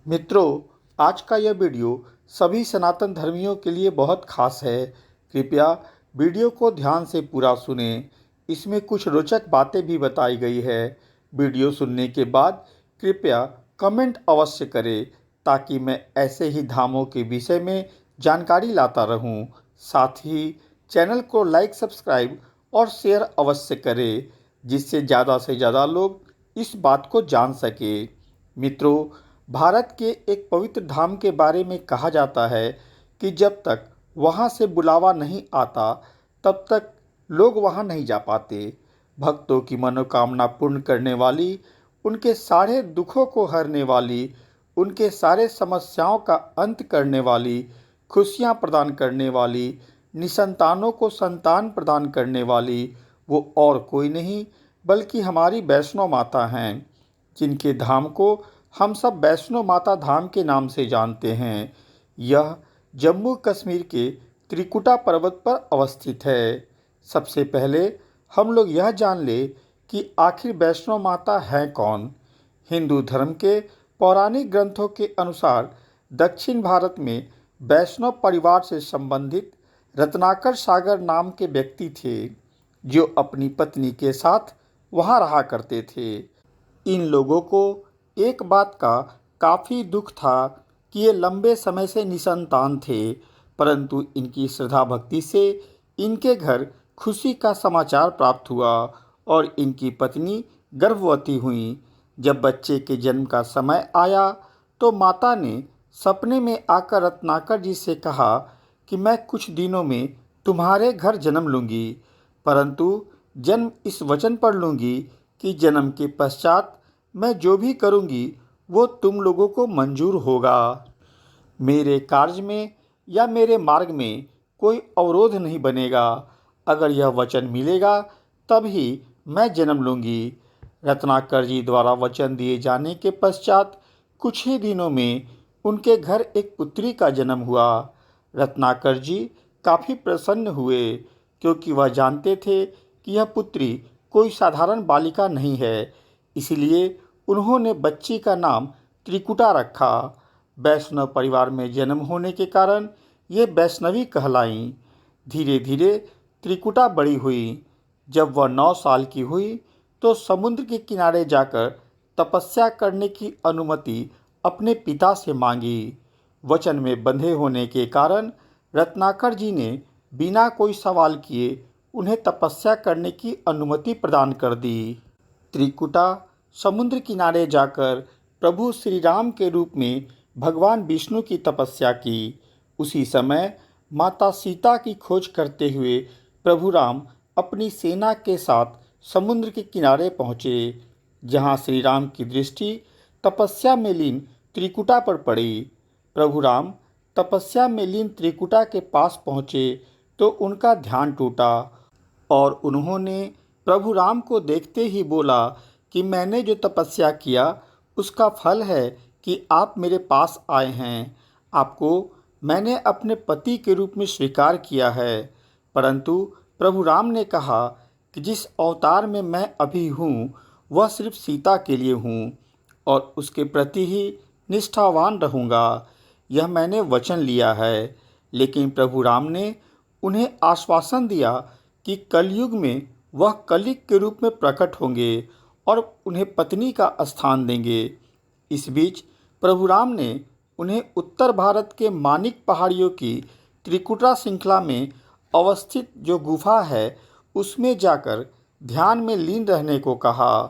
मित्रों, आज का यह वीडियो सभी सनातन धर्मियों के लिए बहुत खास है। कृपया वीडियो को ध्यान से पूरा सुनें। इसमें कुछ रोचक बातें भी बताई गई है। वीडियो सुनने के बाद कृपया कमेंट अवश्य करें ताकि मैं ऐसे ही धामों के विषय में जानकारी लाता रहूं। साथ ही चैनल को लाइक, सब्सक्राइब और शेयर अवश्य करें जिससे ज़्यादा से ज़्यादा लोग इस बात को जान सके। मित्रों, भारत के एक पवित्र धाम के बारे में कहा जाता है कि जब तक वहां से बुलावा नहीं आता तब तक लोग वहां नहीं जा पाते। भक्तों की मनोकामना पूर्ण करने वाली, उनके सारे दुखों को हरने वाली, उनके सारे समस्याओं का अंत करने वाली, खुशियां प्रदान करने वाली, निसंतानों को संतान प्रदान करने वाली वो और कोई नहीं बल्कि हमारी वैष्णो माता हैं, जिनके धाम को हम सब वैष्णो माता धाम के नाम से जानते हैं। यह जम्मू कश्मीर के त्रिकुटा पर्वत पर अवस्थित है। सबसे पहले हम लोग यह जान ले कि आखिर वैष्णो माता है कौन। हिंदू धर्म के पौराणिक ग्रंथों के अनुसार दक्षिण भारत में वैष्णव परिवार से संबंधित रत्नाकर सागर नाम के व्यक्ति थे, जो अपनी पत्नी के साथ वहां रहा करते थे। इन लोगों को एक बात का काफ़ी दुख था कि ये लंबे समय से निसंतान थे, परंतु इनकी श्रद्धा भक्ति से इनके घर खुशी का समाचार प्राप्त हुआ और इनकी पत्नी गर्भवती हुई। जब बच्चे के जन्म का समय आया तो माता ने सपने में आकर रत्नाकर जी से कहा कि मैं कुछ दिनों में तुम्हारे घर जन्म लूँगी, परंतु जन्म इस वचन पर लूँगी कि जन्म के पश्चात मैं जो भी करूँगी वो तुम लोगों को मंजूर होगा। मेरे कार्य में या मेरे मार्ग में कोई अवरोध नहीं बनेगा। अगर यह वचन मिलेगा तब ही मैं जन्म लूँगी। रत्नाकर जी द्वारा वचन दिए जाने के पश्चात कुछ ही दिनों में उनके घर एक पुत्री का जन्म हुआ। रत्नाकर जी काफ़ी प्रसन्न हुए क्योंकि वह जानते थे कि यह पुत्री कोई साधारण बालिका नहीं है। इसलिए उन्होंने बच्ची का नाम त्रिकुटा रखा। वैष्णव परिवार में जन्म होने के कारण ये वैष्णवी कहलाईं। धीरे धीरे त्रिकुटा बड़ी हुई। जब वह 9 साल की हुई तो समुद्र के किनारे जाकर तपस्या करने की अनुमति अपने पिता से मांगी। वचन में बंधे होने के कारण रत्नाकर जी ने बिना कोई सवाल किए उन्हें तपस्या करने की अनुमति प्रदान कर दी। त्रिकुटा समुद्र किनारे जाकर प्रभु श्री राम के रूप में भगवान विष्णु की तपस्या की। उसी समय माता सीता की खोज करते हुए प्रभु राम अपनी सेना के साथ समुद्र के किनारे पहुँचे, जहाँ श्री राम की दृष्टि तपस्या में लीन त्रिकुटा पर पड़ी। प्रभु राम तपस्या में लीन त्रिकुटा के पास पहुँचे तो उनका ध्यान टूटा और उन्होंने प्रभु राम को देखते ही बोला कि मैंने जो तपस्या किया उसका फल है कि आप मेरे पास आए हैं। आपको मैंने अपने पति के रूप में स्वीकार किया है, परंतु प्रभु राम ने कहा कि जिस अवतार में मैं अभी हूँ वह सिर्फ सीता के लिए हूँ और उसके प्रति ही निष्ठावान रहूँगा। यह मैंने वचन लिया है। लेकिन प्रभु राम ने उन्हें आश्वासन दिया कि कलयुग में वह कलिक के रूप में प्रकट होंगे और उन्हें पत्नी का स्थान देंगे। इस बीच प्रभु राम ने उन्हें उत्तर भारत के मानिक पहाड़ियों की त्रिकुटा श्रृंखला में अवस्थित जो गुफा है उसमें जाकर ध्यान में लीन रहने को कहा।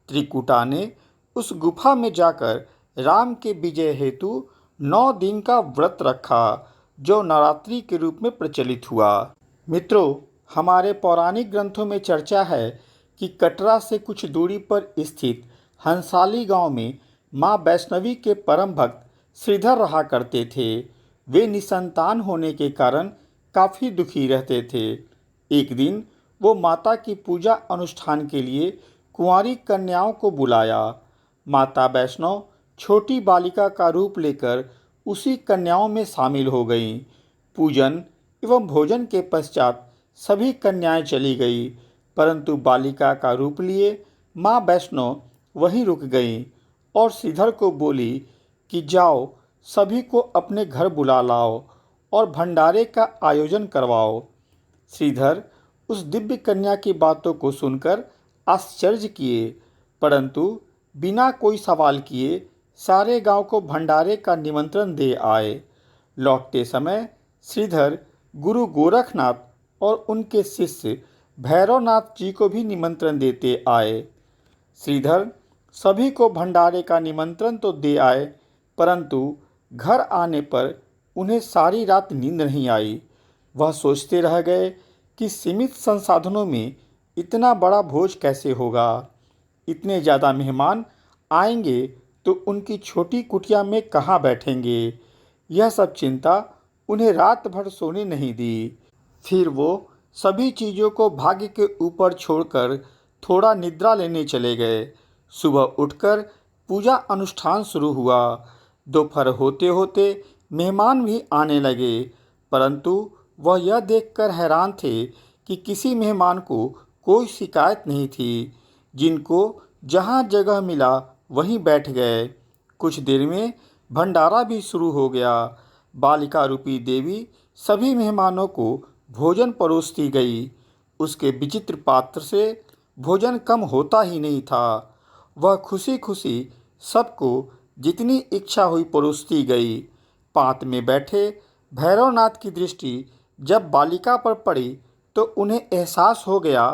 त्रिकुटा ने उस गुफा में जाकर राम के विजय हेतु 9 दिन का व्रत रखा, जो नवरात्रि के रूप में प्रचलित हुआ। मित्रों, हमारे पौराणिक ग्रंथों में चर्चा है कि कटरा से कुछ दूरी पर स्थित हंसाली गांव में मां वैष्णवी के परम भक्त श्रीधर रहा करते थे। वे निसंतान होने के कारण काफ़ी दुखी रहते थे। एक दिन वो माता की पूजा अनुष्ठान के लिए कुंवारी कन्याओं को बुलाया। माता वैष्णव छोटी बालिका का रूप लेकर उसी कन्याओं में शामिल हो गईं। पूजन एवं भोजन के पश्चात सभी कन्याएं चली गई, परंतु बालिका का रूप लिए मां वैष्णव वहीं रुक गईं और श्रीधर को बोली कि जाओ सभी को अपने घर बुला लाओ और भंडारे का आयोजन करवाओ। श्रीधर उस दिव्य कन्या की बातों को सुनकर आश्चर्य किए, परंतु बिना कोई सवाल किए सारे गांव को भंडारे का निमंत्रण दे आए। लौटते समय श्रीधर गुरु गोरखनाथ और उनके शिष्य भैरवनाथ जी को भी निमंत्रण देते आए। श्रीधर सभी को भंडारे का निमंत्रण तो दे आए, परंतु घर आने पर उन्हें सारी रात नींद नहीं आई। वह सोचते रह गए कि सीमित संसाधनों में इतना बड़ा भोज कैसे होगा। इतने ज़्यादा मेहमान आएंगे तो उनकी छोटी कुटिया में कहाँ बैठेंगे। यह सब चिंता उन्हें रात भर सोने नहीं दी। फिर वो सभी चीज़ों को भाग्य के ऊपर छोड़कर थोड़ा निद्रा लेने चले गए। सुबह उठकर पूजा अनुष्ठान शुरू हुआ। दोपहर होते होते मेहमान भी आने लगे, परंतु वह यह देखकर हैरान थे कि किसी मेहमान को कोई शिकायत नहीं थी। जिनको जहाँ जगह मिला वहीं बैठ गए। कुछ देर में भंडारा भी शुरू हो गया। बालिका रूपी देवी सभी मेहमानों को भोजन परोसती गई। उसके विचित्र पात्र से भोजन कम होता ही नहीं था। वह खुशी खुशी सबको जितनी इच्छा हुई परोसती गई। पात में बैठे भैरवनाथ की दृष्टि जब बालिका पर पड़ी तो उन्हें एहसास हो गया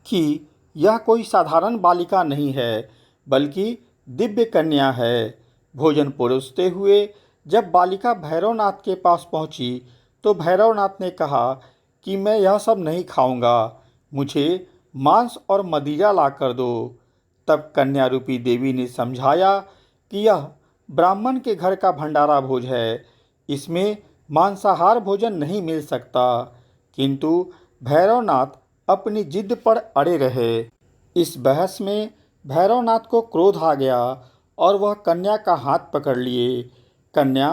कि यह कोई साधारण बालिका नहीं है, बल्कि दिव्य कन्या है। भोजन परोसते हुए जब बालिका भैरवनाथ के पास पहुंची तो भैरवनाथ ने कहा कि मैं यह सब नहीं खाऊंगा, मुझे मांस और मदिरा ला कर दो। तब कन्या रूपी देवी ने समझाया कि यह ब्राह्मण के घर का भंडारा भोज है, इसमें मांसाहार भोजन नहीं मिल सकता। किंतु भैरवनाथ अपनी जिद पर अड़े रहे। इस बहस में भैरवनाथ को क्रोध आ गया और वह कन्या का हाथ पकड़ लिए। कन्या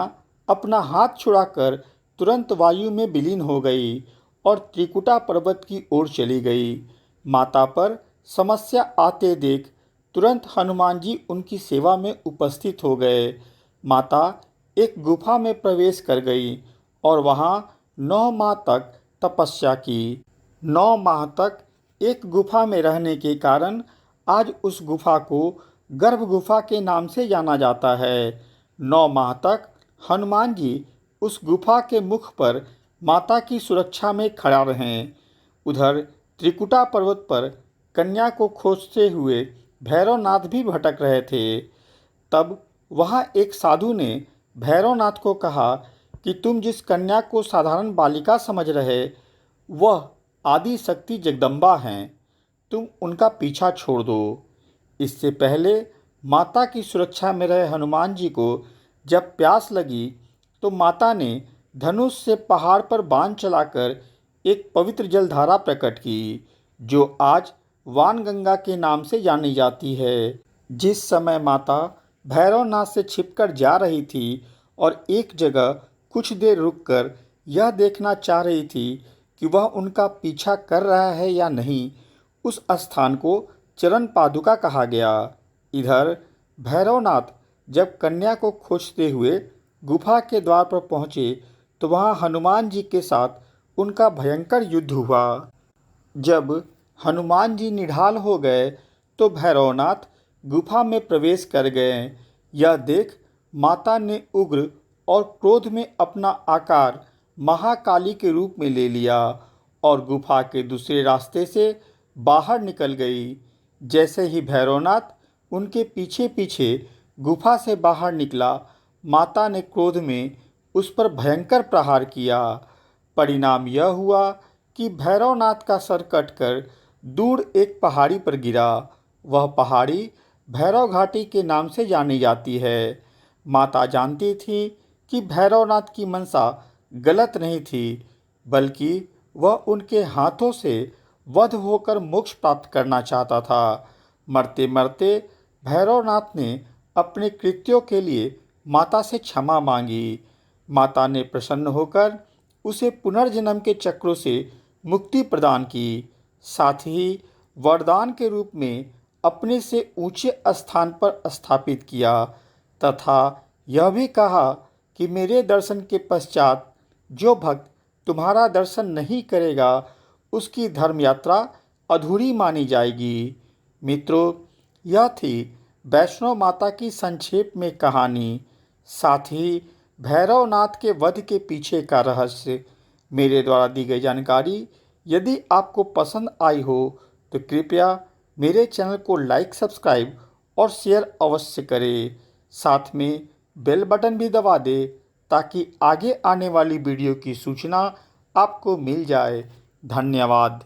अपना हाथ छुड़ाकर तुरंत वायु में विलीन हो गई और त्रिकुटा पर्वत की ओर चली गई। माता पर समस्या आते देख तुरंत हनुमान जी उनकी सेवा में उपस्थित हो गए। माता एक गुफा में प्रवेश कर गई और वहाँ 9 माह तक तपस्या की। 9 माह तक एक गुफा में रहने के कारण आज उस गुफा को गर्भ गुफा के नाम से जाना जाता है। 9 माह तक हनुमान जी उस गुफा के मुख पर माता की सुरक्षा में खड़ा रहें। उधर त्रिकुटा पर्वत पर कन्या को खोजते हुए भैरवनाथ भी भटक रहे थे। तब वहाँ एक साधु ने भैरवनाथ को कहा कि तुम जिस कन्या को साधारण बालिका समझ रहे, वह आदि शक्ति जगदम्बा हैं। तुम उनका पीछा छोड़ दो। इससे पहले माता की सुरक्षा में रहे हनुमान जी को जब प्यास लगी तो माता ने धनुष से पहाड़ पर बाण चलाकर एक पवित्र जलधारा प्रकट की, जो आज वानगंगा के नाम से जानी जाती है। जिस समय माता भैरवनाथ से छिपकर जा रही थी और एक जगह कुछ देर रुककर यह देखना चाह रही थी कि वह उनका पीछा कर रहा है या नहीं, उस स्थान को चरण पादुका कहा गया। इधर भैरवनाथ जब कन्या को खोजते हुए गुफा के द्वार पर पहुँचे तो वहाँ हनुमान जी के साथ उनका भयंकर युद्ध हुआ। जब हनुमान जी निढाल हो गए तो भैरवनाथ गुफा में प्रवेश कर गए। यह देख माता ने उग्र और क्रोध में अपना आकार महाकाली के रूप में ले लिया और गुफा के दूसरे रास्ते से बाहर निकल गई। जैसे ही भैरवनाथ उनके पीछे पीछे गुफा से बाहर निकला, माता ने क्रोध में उस पर भयंकर प्रहार किया। परिणाम यह हुआ कि भैरवनाथ का सर कटकर दूर एक पहाड़ी पर गिरा। वह पहाड़ी भैरव घाटी के नाम से जानी जाती है। माता जानती थी कि भैरवनाथ की मंशा गलत नहीं थी, बल्कि वह उनके हाथों से वध होकर मोक्ष प्राप्त करना चाहता था। मरते मरते भैरवनाथ ने अपने कृत्यों के लिए माता से क्षमा मांगी। माता ने प्रसन्न होकर उसे पुनर्जन्म के चक्रों से मुक्ति प्रदान की। साथ ही वरदान के रूप में अपने से ऊंचे स्थान पर स्थापित किया तथा यह भी कहा कि मेरे दर्शन के पश्चात जो भक्त तुम्हारा दर्शन नहीं करेगा उसकी धर्म यात्रा अधूरी मानी जाएगी। मित्रों, यह थी वैष्णो माता की संक्षेप में कहानी, साथ ही भैरवनाथ के वध के पीछे का रहस्य। मेरे द्वारा दी गई जानकारी यदि आपको पसंद आई हो तो कृपया मेरे चैनल को लाइक, सब्सक्राइब और शेयर अवश्य करें। साथ में बेल बटन भी दबा दें ताकि आगे आने वाली वीडियो की सूचना आपको मिल जाए। धन्यवाद।